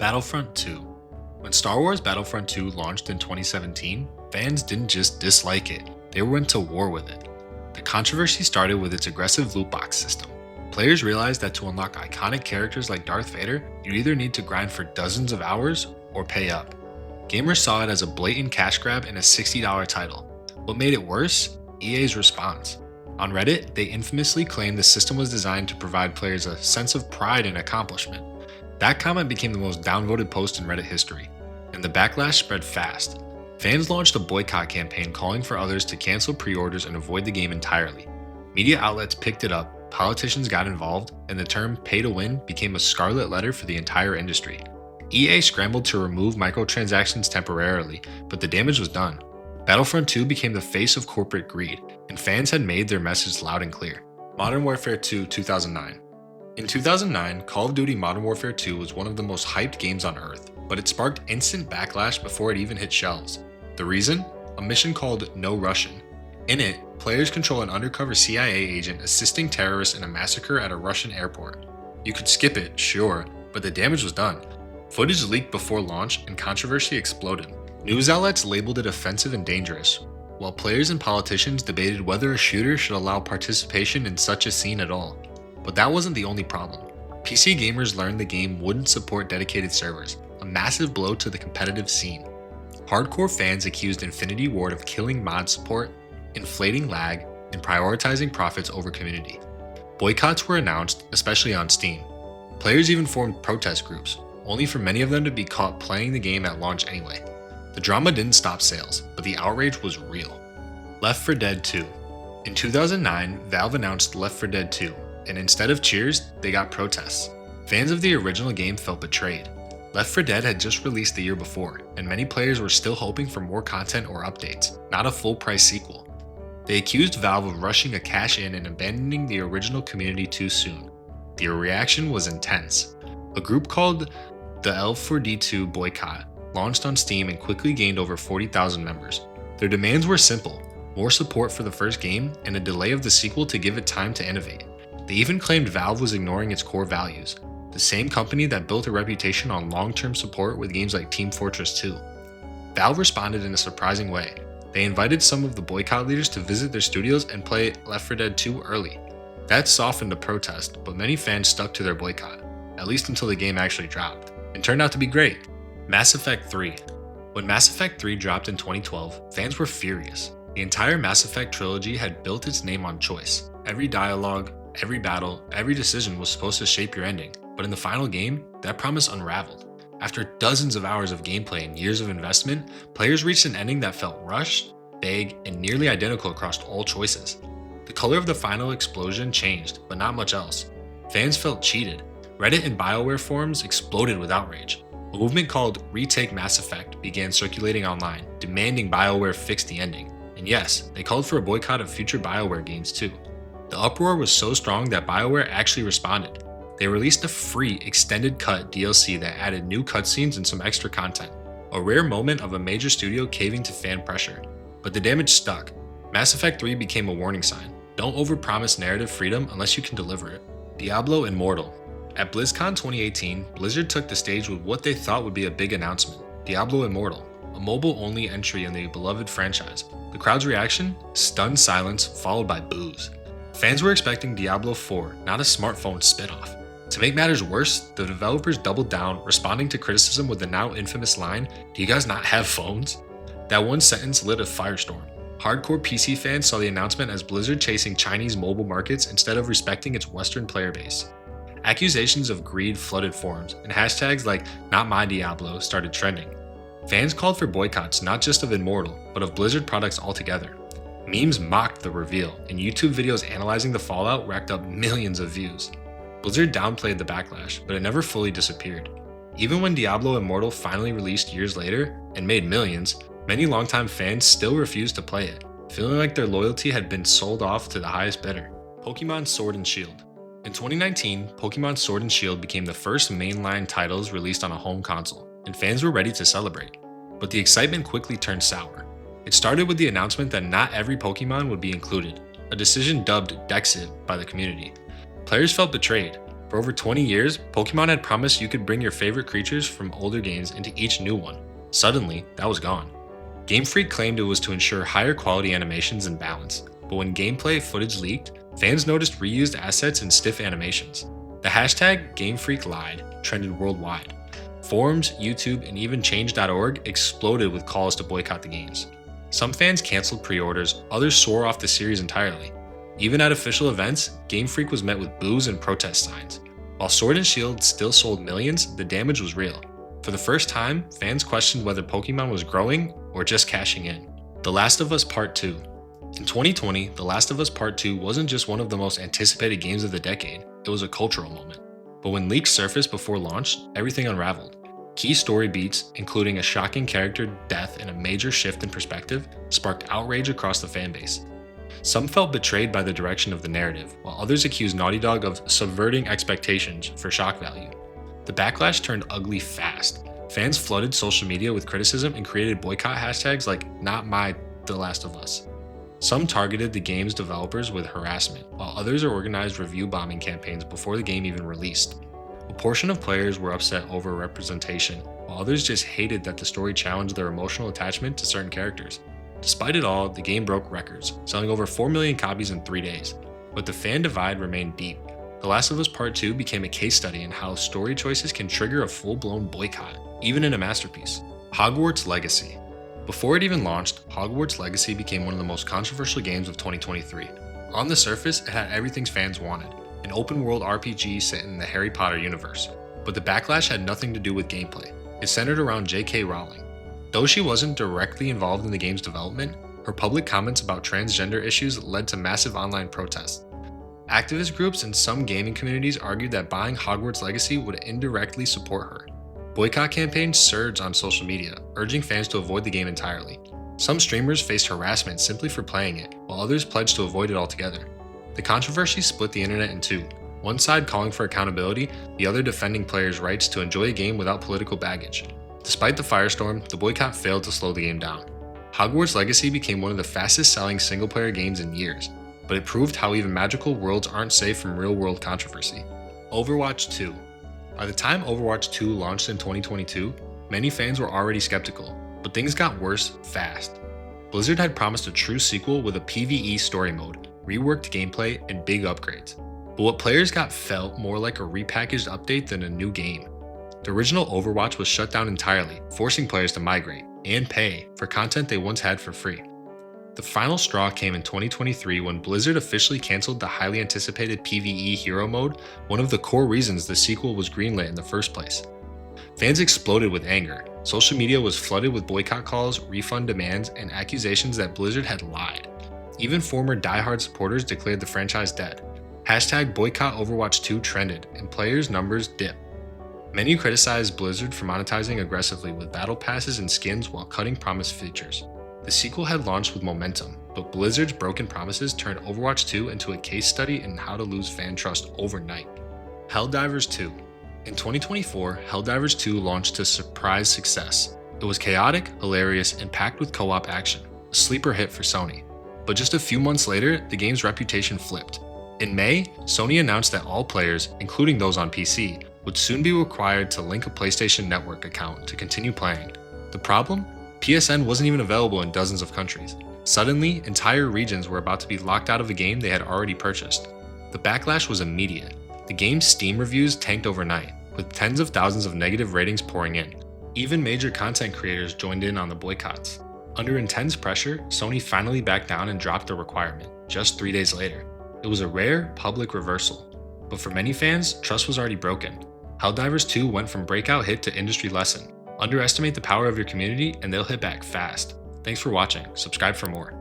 Battlefront 2. When Star Wars Battlefront 2 launched in 2017, fans didn't just dislike it, they went to war with it. The controversy started with its aggressive loot box system. Players realized that to unlock iconic characters like Darth Vader, you either need to grind for dozens of hours or pay up. Gamers saw it as a blatant cash grab and a $60 title. What made it worse? EA's response. On Reddit, they infamously claimed the system was designed to provide players a sense of pride and accomplishment. That comment became the most downvoted post in Reddit history, and the backlash spread fast. Fans launched a boycott campaign calling for others to cancel pre-orders and avoid the game entirely. Media outlets picked it up, politicians got involved, and the term pay to win became a scarlet letter for the entire industry. EA scrambled to remove microtransactions temporarily, but the damage was done. Battlefront 2 became the face of corporate greed, and fans had made their message loud and clear. Modern Warfare 2 2009. In 2009, Call of Duty Modern Warfare 2 was one of the most hyped games on Earth, but it sparked instant backlash before it even hit shelves. The reason? A mission called No Russian. In it, players control an undercover CIA agent assisting terrorists in a massacre at a Russian airport. You could skip it, sure, but the damage was done. Footage leaked before launch and controversy exploded. News outlets labeled it offensive and dangerous, while players and politicians debated whether a shooter should allow participation in such a scene at all. But that wasn't the only problem. PC gamers learned the game wouldn't support dedicated servers, a massive blow to the competitive scene. Hardcore fans accused Infinity Ward of killing mod support, inflating lag, and prioritizing profits over community. Boycotts were announced, especially on Steam. Players even formed protest groups, only for many of them to be caught playing the game at launch anyway. The drama didn't stop sales, but the outrage was real. Left 4 Dead 2. In 2009, Valve announced Left 4 Dead 2, and instead of cheers, they got protests. Fans of the original game felt betrayed. Left 4 Dead had just released the year before, and many players were still hoping for more content or updates, not a full-price sequel. They accused Valve of rushing a cash-in and abandoning the original community too soon. The reaction was intense. A group called the L4D2 Boycott launched on Steam and quickly gained over 40,000 members. Their demands were simple: more support for the first game and a delay of the sequel to give it time to innovate. They even claimed Valve was ignoring its core values, the same company that built a reputation on long-term support with games like Team Fortress 2. Valve responded in a surprising way. They invited some of the boycott leaders to visit their studios and play Left 4 Dead 2 early. That softened the protest, but many fans stuck to their boycott, at least until the game actually dropped, and turned out to be great. Mass Effect 3. When Mass Effect 3 dropped in 2012, fans were furious. The entire Mass Effect trilogy had built its name on choice. Every dialogue, every battle, every decision was supposed to shape your ending, but in the final game, that promise unraveled. After dozens of hours of gameplay and years of investment, players reached an ending that felt rushed, vague, and nearly identical across all choices. The color of the final explosion changed, but not much else. Fans felt cheated. Reddit and BioWare forums exploded with outrage. A movement called Retake Mass Effect began circulating online, demanding BioWare fix the ending. And yes, they called for a boycott of future BioWare games too. The uproar was so strong that BioWare actually responded. They released a free extended cut DLC that added new cutscenes and some extra content, a rare moment of a major studio caving to fan pressure. But the damage stuck. Mass Effect 3 became a warning sign. Don't overpromise narrative freedom unless you can deliver it. Diablo Immortal. At BlizzCon 2018, Blizzard took the stage with what they thought would be a big announcement: Diablo Immortal, a mobile-only entry in the beloved franchise. The crowd's reaction? Stunned silence, followed by boos. Fans were expecting Diablo 4, not a smartphone spin-off. To make matters worse, the developers doubled down, responding to criticism with the now infamous line, "Do you guys not have phones?" That one sentence lit a firestorm. Hardcore PC fans saw the announcement as Blizzard chasing Chinese mobile markets instead of respecting its Western player base. Accusations of greed flooded forums, and hashtags like #NotMyDiablo started trending. Fans called for boycotts not just of Immortal, but of Blizzard products altogether. Memes mocked the reveal, and YouTube videos analyzing the fallout racked up millions of views. Blizzard downplayed the backlash, but it never fully disappeared. Even when Diablo Immortal finally released years later, and made millions, many longtime fans still refused to play it, feeling like their loyalty had been sold off to the highest bidder. Pokemon Sword and Shield. In 2019, Pokemon Sword and Shield became the first mainline titles released on a home console, and fans were ready to celebrate. But the excitement quickly turned sour. It started with the announcement that not every Pokemon would be included, a decision dubbed Dexit by the community. Players felt betrayed. For over 20 years, Pokemon had promised you could bring your favorite creatures from older games into each new one. Suddenly, that was gone. Game Freak claimed it was to ensure higher quality animations and balance, but when gameplay footage leaked, fans noticed reused assets and stiff animations. The hashtag GameFreakLied trended worldwide. Forums, YouTube, and even Change.org exploded with calls to boycott the games. Some fans canceled pre-orders, others swore off the series entirely. Even at official events, Game Freak was met with boos and protest signs. While Sword and Shield still sold millions, the damage was real. For the first time, fans questioned whether Pokemon was growing or just cashing in. The Last of Us Part 2. In 2020, The Last of Us Part 2 wasn't just one of the most anticipated games of the decade, it was a cultural moment. But when leaks surfaced before launch, everything unraveled. Key story beats, including a shocking character death and a major shift in perspective, sparked outrage across the fanbase. Some felt betrayed by the direction of the narrative, while others accused Naughty Dog of subverting expectations for shock value. The backlash turned ugly fast. Fans flooded social media with criticism and created boycott hashtags like #NotMyThe Last of Us. Some targeted the game's developers with harassment, while others organized review bombing campaigns before the game even released. A portion of players were upset over representation, while others just hated that the story challenged their emotional attachment to certain characters. Despite it all, the game broke records, selling over 4 million copies in 3 days. But the fan divide remained deep. The Last of Us Part 2 became a case study in how story choices can trigger a full-blown boycott, even in a masterpiece. Hogwarts Legacy. Before it even launched, Hogwarts Legacy became one of the most controversial games of 2023. On the surface, it had everything fans wanted, an open-world RPG set in the Harry Potter universe. But the backlash had nothing to do with gameplay. It centered around J.K. Rowling. Though she wasn't directly involved in the game's development, her public comments about transgender issues led to massive online protests. Activist groups and some gaming communities argued that buying Hogwarts Legacy would indirectly support her. Boycott campaigns surged on social media, urging fans to avoid the game entirely. Some streamers faced harassment simply for playing it, while others pledged to avoid it altogether. The controversy split the internet in two, one side calling for accountability, the other defending players' rights to enjoy a game without political baggage. Despite the firestorm, the boycott failed to slow the game down. Hogwarts Legacy became one of the fastest-selling single-player games in years, but it proved how even magical worlds aren't safe from real-world controversy. Overwatch 2. By the time Overwatch 2 launched in 2022, many fans were already skeptical, but things got worse fast. Blizzard had promised a true sequel with a PvE story mode, reworked gameplay, and big upgrades. But what players got felt more like a repackaged update than a new game. The original Overwatch was shut down entirely, forcing players to migrate and pay for content they once had for free. The final straw came in 2023 when Blizzard officially canceled the highly anticipated PvE hero mode, one of the core reasons the sequel was greenlit in the first place. Fans exploded with anger. Social media was flooded with boycott calls, refund demands, and accusations that Blizzard had lied. Even former die-hard supporters declared the franchise dead. Hashtag boycott Overwatch 2 trended, and players' numbers dipped. Many criticized Blizzard for monetizing aggressively with battle passes and skins while cutting promised features. The sequel had launched with momentum, but Blizzard's broken promises turned Overwatch 2 into a case study in how to lose fan trust overnight. Helldivers 2. In 2024, Helldivers 2 launched to surprise success. It was chaotic, hilarious, and packed with co-op action, a sleeper hit for Sony. But just a few months later, the game's reputation flipped. In May, Sony announced that all players, including those on PC, would soon be required to link a PlayStation Network account to continue playing. The problem? PSN wasn't even available in dozens of countries. Suddenly, entire regions were about to be locked out of a game they had already purchased. The backlash was immediate. The game's Steam reviews tanked overnight, with tens of thousands of negative ratings pouring in. Even major content creators joined in on the boycotts. Under intense pressure, Sony finally backed down and dropped the requirement, just 3 days later. It was a rare, public reversal. But for many fans, trust was already broken. Helldivers 2 went from breakout hit to industry lesson. Underestimate the power of your community and they'll hit back fast. Thanks for watching. Subscribe for more.